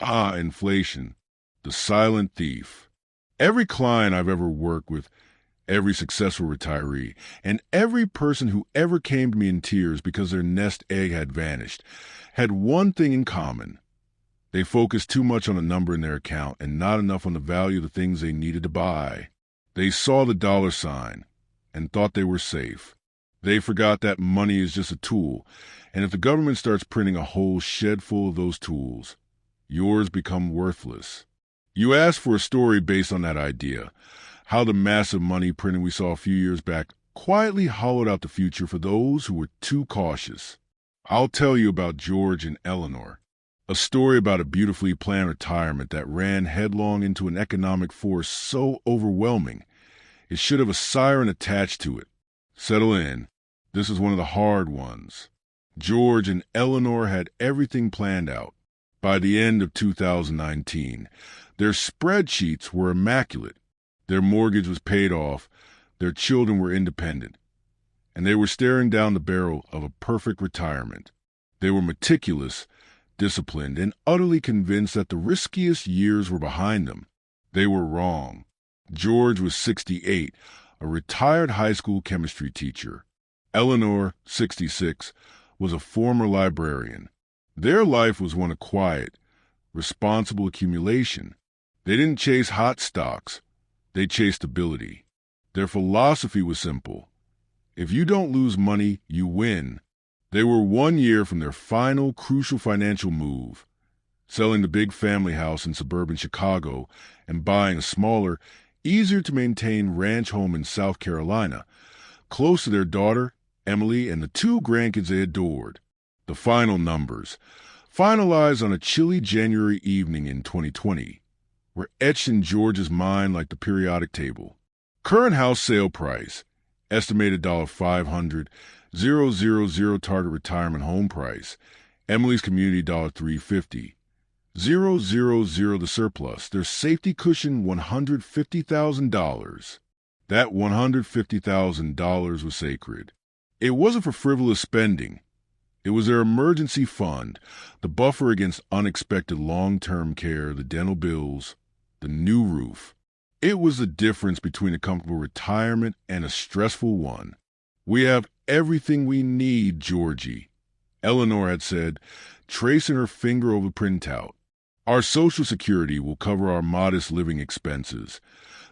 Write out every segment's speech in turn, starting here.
Ah, inflation, the silent thief. Every client I've ever worked with, every successful retiree, and every person who ever came to me in tears because their nest egg had vanished, had one thing in common. They focused too much on a number in their account and not enough on the value of the things they needed to buy. They saw the dollar sign and thought they were safe. They forgot that money is just a tool, and if the government starts printing a whole shed full of those tools, yours become worthless. You asked for a story based on that idea, how the massive money printing we saw a few years back quietly hollowed out the future for those who were too cautious. I'll tell you about George and Eleanor, a story about a beautifully planned retirement that ran headlong into an economic force so overwhelming it should have a siren attached to it. Settle in. This is one of the hard ones. George and Eleanor had everything planned out. By the end of 2019, their spreadsheets were immaculate. Their mortgage was paid off, their children were independent, and they were staring down the barrel of a perfect retirement. They were meticulous, disciplined, and utterly convinced that the riskiest years were behind them. They were wrong. George was 68, a retired high school chemistry teacher. Eleanor, 66, was a former librarian. Their life was one of quiet, responsible accumulation. They didn't chase hot stocks. They chased stability. Their philosophy was simple. If you don't lose money, you win. They were 1 year from their final crucial financial move, selling the big family house in suburban Chicago and buying a smaller, easier-to-maintain ranch home in South Carolina, close to their daughter, Emily, and the 2 grandkids they adored. The final numbers, finalized on a chilly January evening in 2020, were etched in George's mind like the periodic table. Current house sale price, estimated $500, 000 target retirement home price. Emily's community $350. 000 the surplus. Their safety cushion $150,000. That $150,000 was sacred. It wasn't for frivolous spending. It was their emergency fund, the buffer against unexpected long-term care, the dental bills, the new roof. It was the difference between a comfortable retirement and a stressful one. We have everything we need, Georgie, Eleanor had said, tracing her finger over the printout. Our Social Security will cover our modest living expenses.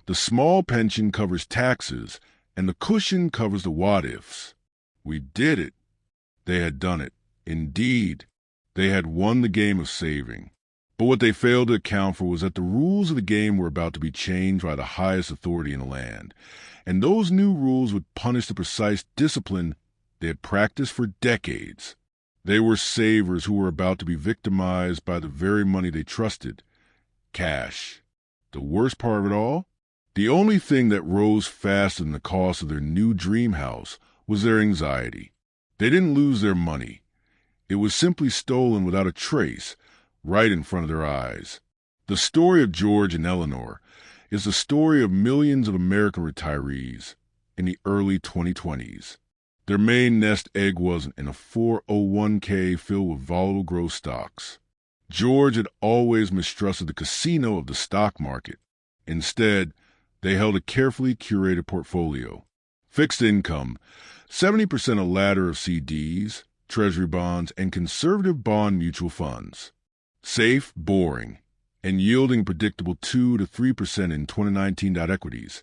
The small pension covers taxes, and the cushion covers the what-ifs. We did it. They had done it. Indeed, they had won the game of saving. But what they failed to account for was that the rules of the game were about to be changed by the highest authority in the land, and those new rules would punish the precise discipline they had practiced for decades. They were savers who were about to be victimized by the very money they trusted, cash. The worst part of it all? The only thing that rose faster than the cost of their new dream house was their anxiety. They didn't lose their money. It was simply stolen without a trace, right in front of their eyes. The story of George and Eleanor is the story of millions of American retirees in the early 2020s. Their main nest egg wasn't in a 401k filled with volatile growth stocks. George had always mistrusted the casino of the stock market. Instead, they held a carefully curated portfolio. Fixed income, 70% a ladder of CDs, treasury bonds, and conservative bond mutual funds. Safe, boring, and yielding predictable 2 to 3% in 2019 equities.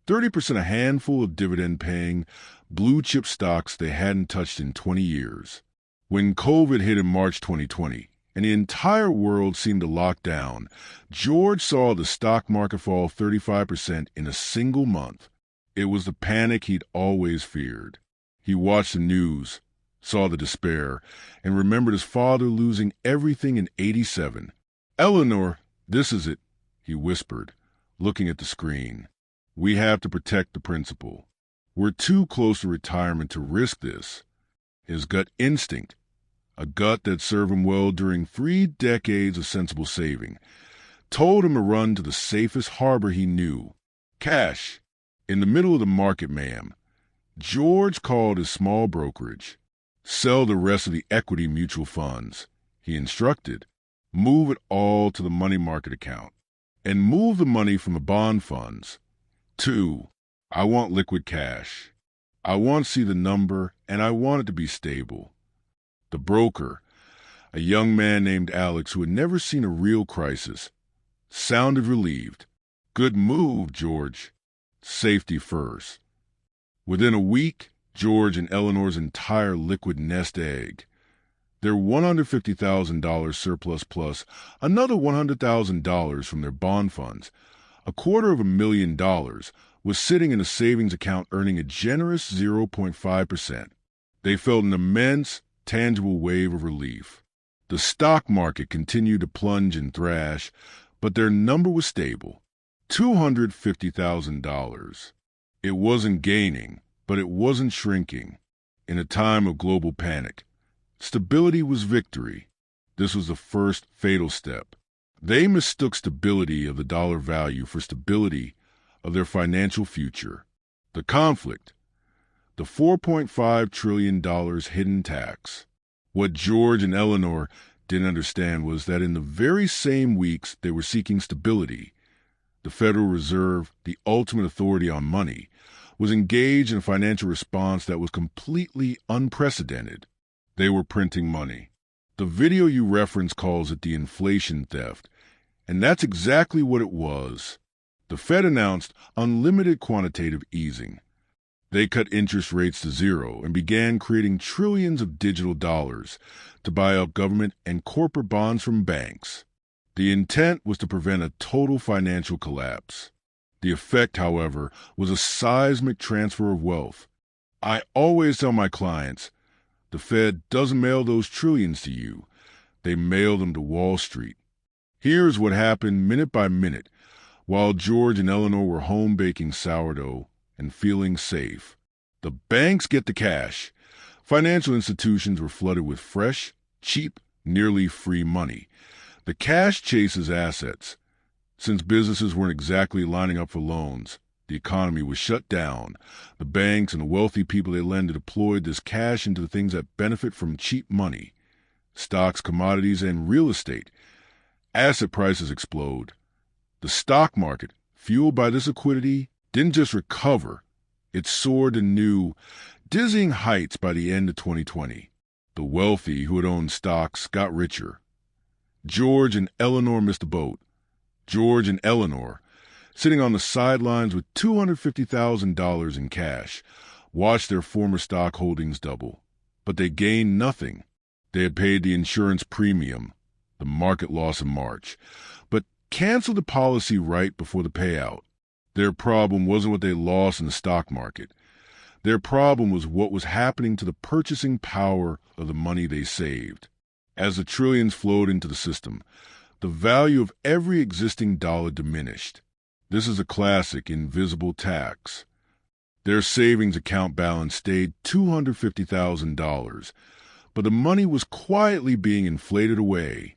30% a handful of dividend-paying, blue-chip stocks they hadn't touched in 20 years. When COVID hit in March 2020, and the entire world seemed to lock down, George saw the stock market fall 35% in a single month. It was the panic he'd always feared. He watched the news, saw the despair, and remembered his father losing everything in '87. "Eleanor, this is it," he whispered, looking at the screen. "We have to protect the principal. We're too close to retirement to risk this." His gut instinct, a gut that served him well during 3 decades of sensible saving, told him to run to the safest harbor he knew, cash. In the middle of the market, ma'am. George called his small brokerage. "Sell the rest of the equity mutual funds," he instructed. Move it all to the money market account. And move the money from the bond funds. 2. I want liquid cash. I want to see the number, and I want it to be stable. The broker, a young man named Alex who had never seen a real crisis, sounded relieved. Good move, George. Safety first. Within a week, George and Eleanor's entire liquid nest egg, their $150,000 surplus plus another $100,000 from their bond funds, $250,000, was sitting in a savings account earning a generous 0.5%. They felt an immense, tangible wave of relief. The stock market continued to plunge and thrash, but their number was stable, $250,000. It wasn't gaining, but it wasn't shrinking. In a time of global panic, stability was victory. This was the first fatal step. They mistook stability of the dollar value for stability of their financial future. The conflict, the $4.5 trillion hidden tax. What George and Eleanor didn't understand was that in the very same weeks they were seeking stability, the Federal Reserve, the ultimate authority on money, was engaged in a financial response that was completely unprecedented. They were printing money. The video you reference calls it the inflation theft, and that's exactly what it was. The Fed announced unlimited quantitative easing. They cut interest rates to zero and began creating trillions of digital dollars to buy up government and corporate bonds from banks. The intent was to prevent a total financial collapse. The effect, however, was a seismic transfer of wealth. I always tell my clients, the Fed doesn't mail those trillions to you. They mail them to Wall Street. Here's what happened minute by minute while George and Eleanor were home baking sourdough and feeling safe. The banks get the cash. Financial institutions were flooded with fresh, cheap, nearly free money. The cash chases assets. Since businesses weren't exactly lining up for loans, the economy was shut down. The banks and the wealthy people they lend to deployed this cash into the things that benefit from cheap money: stocks, commodities, and real estate. Asset prices explode. The stock market, fueled by this liquidity, didn't just recover. It soared to new, dizzying heights by the end of 2020. The wealthy who had owned stocks got richer. George and Eleanor missed the boat. George and Eleanor, sitting on the sidelines with $250,000 in cash, watched their former stock holdings double. But they gained nothing. They had paid the insurance premium, the market loss in March, but canceled the policy right before the payout. Their problem wasn't what they lost in the stock market. Their problem was what was happening to the purchasing power of the money they saved. As the trillions flowed into the system, the value of every existing dollar diminished. This is a classic invisible tax. Their savings account balance stayed $250,000, but the money was quietly being inflated away.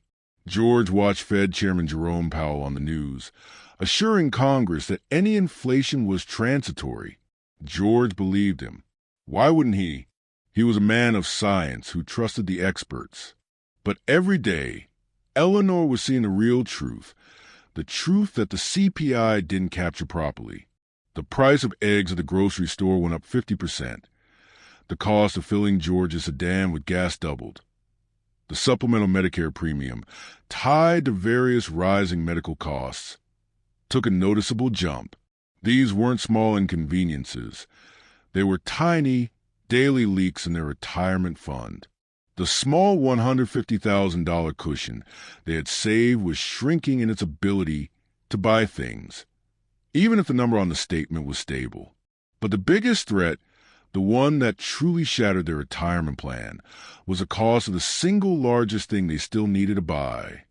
George watched Fed Chairman Jerome Powell on the news, assuring Congress that any inflation was transitory. George believed him. Why wouldn't he? He was a man of science who trusted the experts. But every day, Eleanor was seeing the real truth, the truth that the CPI didn't capture properly. The price of eggs at the grocery store went up 50%. The cost of filling George's sedan with gas doubled. The supplemental Medicare premium, tied to various rising medical costs, took a noticeable jump. These weren't small inconveniences. They were tiny, daily leaks in their retirement fund. The small $150,000 cushion they had saved was shrinking in its ability to buy things, even if the number on the statement was stable. But the biggest threat, the one that truly shattered their retirement plan, was the cost of the single largest thing they still needed to buy: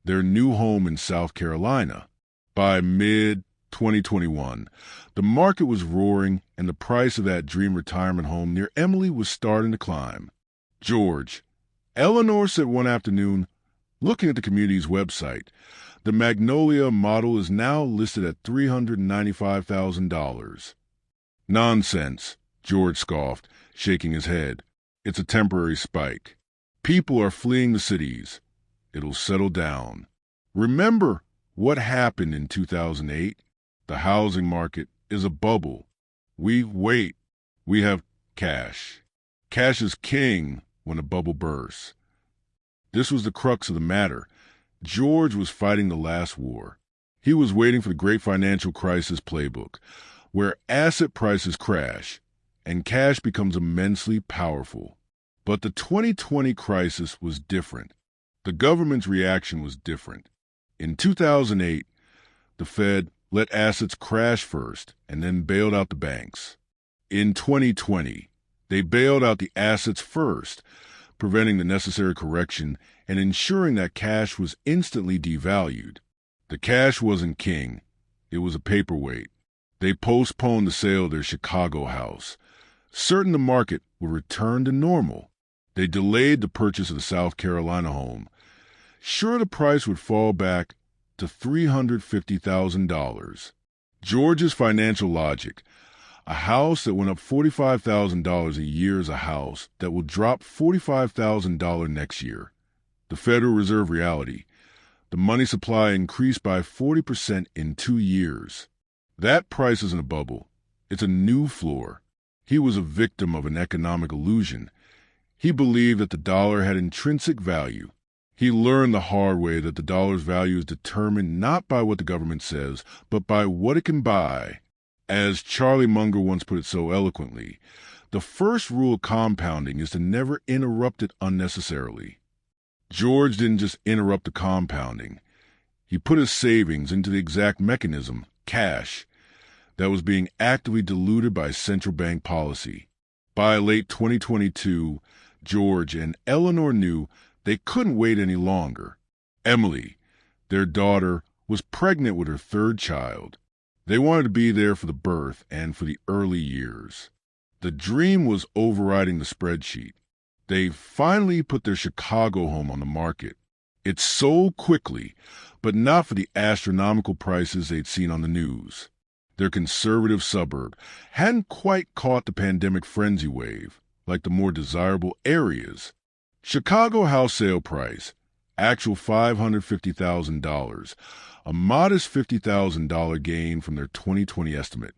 their new home in South Carolina. By mid-2021, the market was roaring, and the price of that dream retirement home near Emily was starting to climb. George, Eleanor said one afternoon, looking at the community's website, the Magnolia model is now listed at $395,000. Nonsense, George scoffed, shaking his head. It's a temporary spike. People are fleeing the cities. It'll settle down. Remember what happened in 2008? The housing market is a bubble. We have cash. Cash is king when a bubble bursts. This was the crux of the matter. George was fighting the last war. He was waiting for the great financial crisis playbook, where asset prices crash and cash becomes immensely powerful. But the 2020 crisis was different. The government's reaction was different. In 2008, the Fed let assets crash first and then bailed out the banks. In 2020, they bailed out the assets first, preventing the necessary correction and ensuring that cash was instantly devalued. The cash wasn't king. It was a paperweight. They postponed the sale of their Chicago house, certain the market would return to normal. They delayed the purchase of the South Carolina home, sure the price would fall back to $350,000. George's financial logic: a house that went up $45,000 a year is a house that will drop $45,000 next year. The Federal Reserve reality: the money supply increased by 40% in 2 years. That price isn't a bubble. It's a new floor. He was a victim of an economic illusion. He believed that the dollar had intrinsic value. He learned the hard way that the dollar's value is determined not by what the government says, but by what it can buy. As Charlie Munger once put it so eloquently, the first rule of compounding is to never interrupt it unnecessarily. George didn't just interrupt the compounding. He put his savings into the exact mechanism, cash, that was being actively diluted by central bank policy. By late 2022, George and Eleanor knew they couldn't wait any longer. Emily, their daughter, was pregnant with her third child. They wanted to be there for the birth and for the early years. The dream was overriding the spreadsheet. They finally put their Chicago home on the market. It sold quickly, but not for the astronomical prices they'd seen on the news. Their conservative suburb hadn't quite caught the pandemic frenzy wave like the more desirable areas. Chicago house sale price, actual $550,000, a modest $50,000 gain from their 2020 estimate.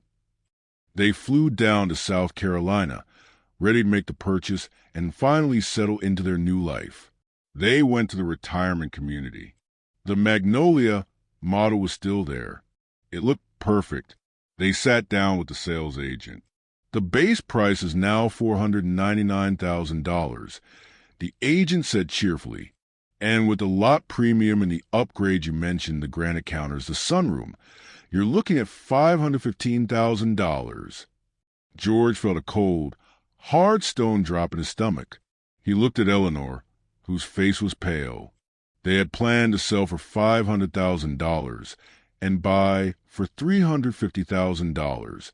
They flew down to South Carolina, ready to make the purchase and finally settle into their new life. They went to the retirement community. The Magnolia model was still there. It looked perfect. They sat down with the sales agent. The base price is now $499,000. The agent said cheerfully, and with the lot premium and the upgrade you mentioned, the granite counters, the sunroom, you're looking at $515,000. George felt a cold, hard stone drop in his stomach. He looked at Eleanor, whose face was pale. They had planned to sell for $500,000 and buy for $350,000,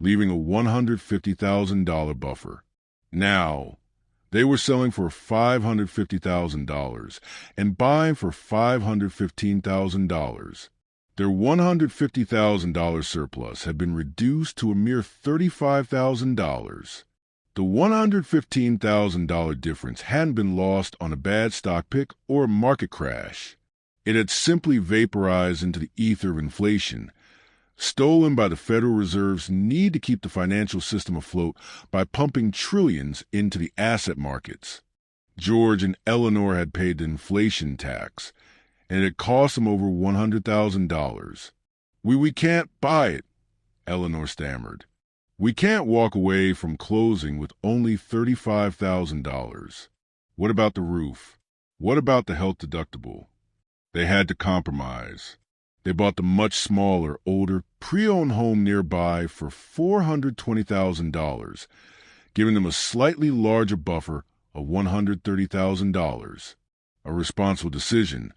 leaving a $150,000 buffer. Now, they were selling for $550,000 and buying for $515,000. Their $150,000 surplus had been reduced to a mere $35,000. The $115,000 difference hadn't been lost on a bad stock pick or a market crash. It had simply vaporized into the ether of inflation, stolen by the Federal Reserve's need to keep the financial system afloat by pumping trillions into the asset markets. George and Eleanor had paid the inflation tax, and it had cost them over $100,000. We can't buy it," Eleanor stammered. "We can't walk away from closing with only $35,000. What about the roof? What about the health deductible?" They had to compromise. They bought the much smaller, older, pre-owned home nearby for $420,000, giving them a slightly larger buffer of $130,000. A responsible decision,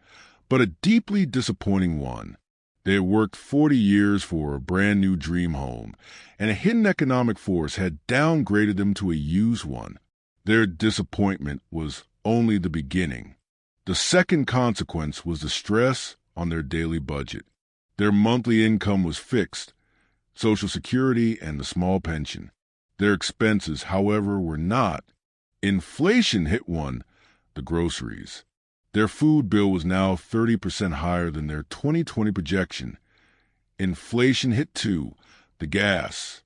but a deeply disappointing one. They had worked 40 years for a brand-new dream home, and a hidden economic force had downgraded them to a used one. Their disappointment was only the beginning. The second consequence was the stress on their daily budget. Their monthly income was fixed, Social Security and the small pension. Their expenses, however, were not. Inflation hit one, the groceries. Their food bill was now 30% higher than their 2020 projection. Inflation hit too, the gas.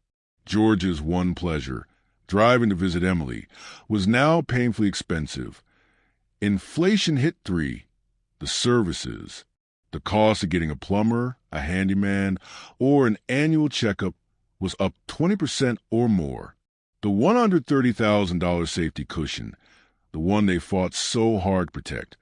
George's one pleasure, driving to visit Emily, was now painfully expensive. Inflation hit 3, the services. The cost of getting a plumber, a handyman, or an annual checkup was up 20% or more. The $130,000 safety cushion, the one they fought so hard to protect,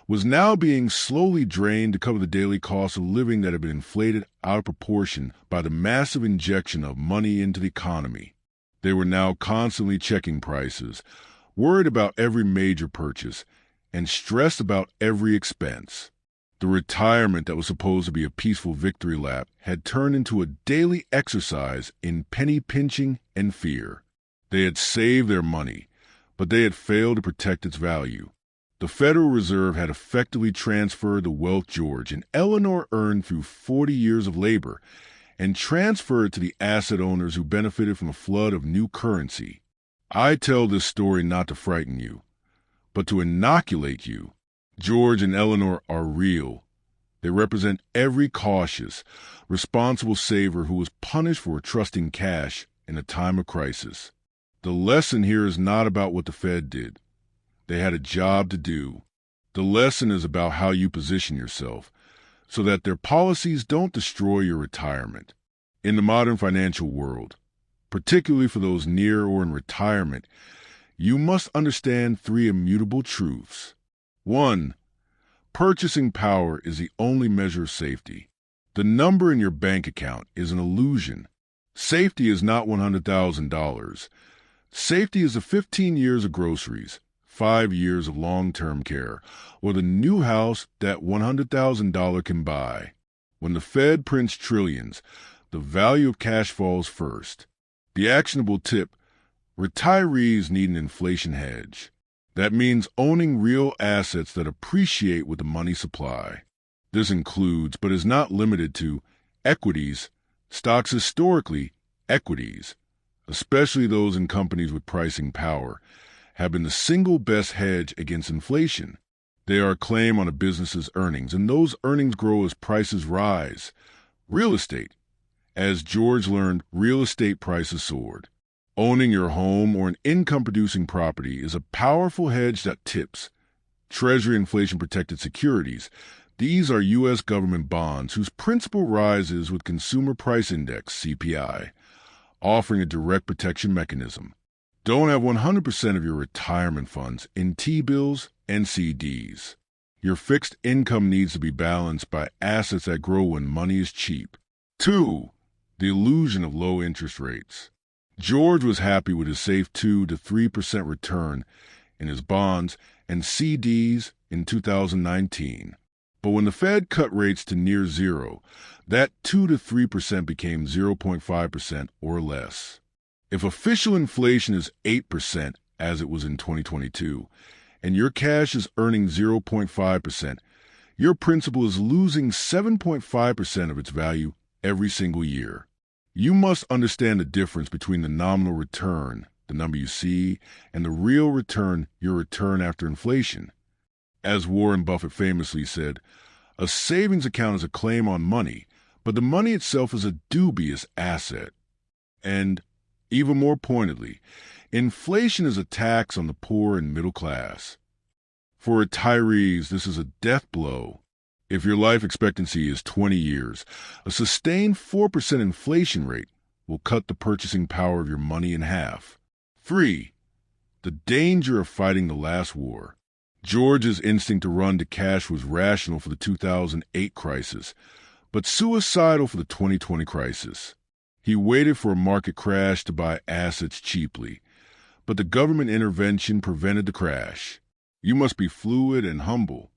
was now being slowly drained to cover the daily cost of living that had been inflated out of proportion by the massive injection of money into the economy. They were now constantly checking prices, worried about every major purchase, and stressed about every expense. The retirement that was supposed to be a peaceful victory lap had turned into a daily exercise in penny pinching and fear. They had saved their money, but they had failed to protect its value. The Federal Reserve had effectively transferred the wealth George and Eleanor earned through 40 years of labor and transferred to the asset owners who benefited from a flood of new currency. I tell this story not to frighten you, but to inoculate you. George and Eleanor are real. They represent every cautious, responsible saver who was punished for trusting cash in a time of crisis. The lesson here is not about what the Fed did. They had a job to do. The lesson is about how you position yourself so that their policies don't destroy your retirement. In the modern financial world, particularly for those near or in retirement, you must understand 3 immutable truths. 1. Purchasing power is the only measure of safety. The number in your bank account is an illusion. Safety is not $100,000. Safety is the 15 years of groceries, 5 years of long-term care, or the new house that $100,000 can buy. When the Fed prints trillions, the value of cash falls first. The actionable tip: retirees need an inflation hedge. That means owning real assets that appreciate with the money supply. This includes, but is not limited to, equities, stocks historically, equities, especially those in companies with pricing power, have been the single best hedge against inflation. They are a claim on a business's earnings, and those earnings grow as prices rise. Real estate. As George learned, real estate prices soared. Owning your home or an income-producing property is a powerful hedge that tips. Treasury inflation-protected securities. These are U.S. government bonds whose principal rises with Consumer Price Index, CPI, offering a direct protection mechanism. Don't have 100% of your retirement funds in T-bills and CDs. Your fixed income needs to be balanced by assets that grow when money is cheap. 2. The illusion of low interest rates. George was happy with his safe 2 to 3% return in his bonds and CDs in 2019. But when the Fed cut rates to near zero, that 2 to 3% became 0.5% or less. If official inflation is 8%, as it was in 2022, and your cash is earning 0.5%, your principal is losing 7.5% of its value every single year. You must understand the difference between the nominal return, the number you see, and the real return, your return after inflation. As Warren Buffett famously said, a savings account is a claim on money, but the money itself is a dubious asset. And, even more pointedly, inflation is a tax on the poor and middle class. For retirees, this is a death blow. If your life expectancy is 20 years, a sustained 4% inflation rate will cut the purchasing power of your money in half. 3. The danger of fighting the last war. George's instinct to run to cash was rational for the 2008 crisis, but suicidal for the 2020 crisis. He waited for a market crash to buy assets cheaply, but the government intervention prevented the crash. You must be fluid and humble.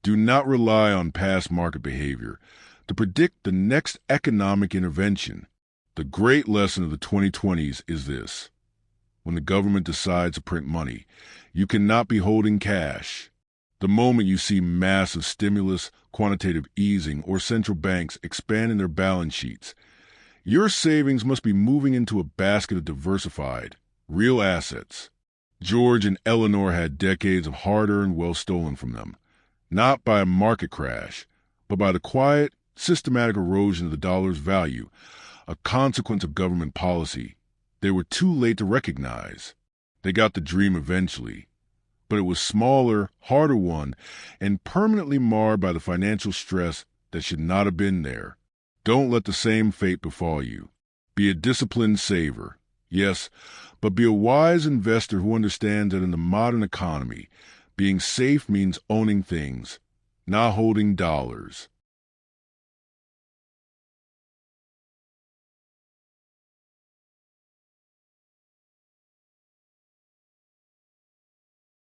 Do not rely on past market behavior to predict the next economic intervention. The great lesson of the 2020s is this: when the government decides to print money, you cannot be holding cash. The moment you see massive stimulus, quantitative easing, or central banks expanding their balance sheets, your savings must be moving into a basket of diversified, real assets. George and Eleanor had decades of hard-earned wealth stolen from them. not by a market crash, but by the quiet, systematic erosion of the dollar's value, a consequence of government policy they were too late to recognize. They got the dream eventually, but it was smaller, harder one, and permanently marred by the financial stress that should not have been there. Don't let the same fate befall you. Be a disciplined saver, yes, but be a wise investor who understands that in the modern economy, being safe means owning things, not holding dollars.